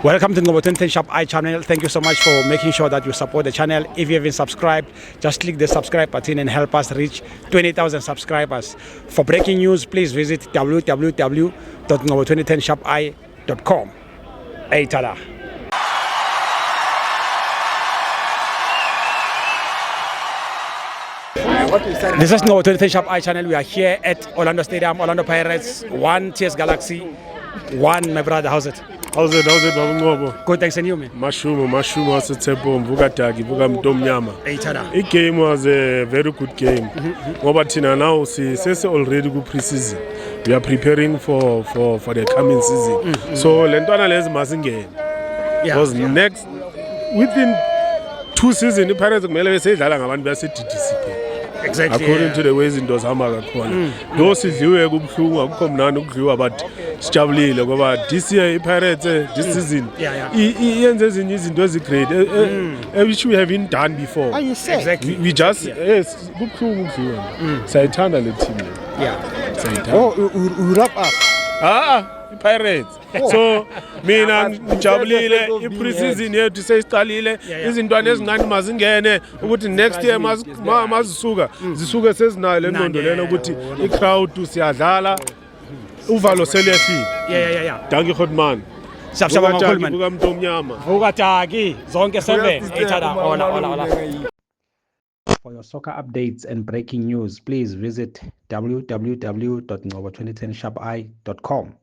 Welcome to the 2010 Sharp Eye channel. Thank you so much for making sure that you support the channel. If you haven't subscribed, just click the subscribe button and help us reach 20,000 subscribers. For breaking news, please visit www.2010sharpeye.com. Hey, tada. This is Ngobo 2010 Sharp Eye channel. We are here at Orlando Stadium, Orlando Pirates, 1 TS Galaxy, 1 my brother. How's it? How's it, Baba Ngobo? Good, thanks, and you, man? Mashumo waseThepo Mvukataki Vuka Mtomnyama. Hey, tada. The game was a very good game. Ngoba thina now sese already ku pre-season. We are preparing for the coming season. So lentwana lezi masingene. Because next within 2 seasons the Pirates kumele besedlala ngabantu base DDC. Exactly. According to the ways into zihamba ngakhona. Lo sidliwe kubhlungu akukho mnandi ukudliwa but sijabulile ngoba this year iPirates this season iyenze ezinye izinto ezigreat which we haven't done before. Exactly. We just kubhlungu ukudliwa. Sayithanda le team. Yeah. Oh, we wrap up. iPirates. So mina ngijabulile i-pre-season yethu sesiqalile izintwana ezincane mazingene ukuthi next year mazisuka zisuke sezinayo le ngqondo lena ukuthi i-crowd siyadlala uvalo selehlile. Yeah. Dankie Godman. Shabshaba kakhulu man. Vuka Mtomnyama. Vukataki zonke 7. Ethada. Hola. For your soccer updates and breaking news, please visit www.ngobo2010sharpeye.com.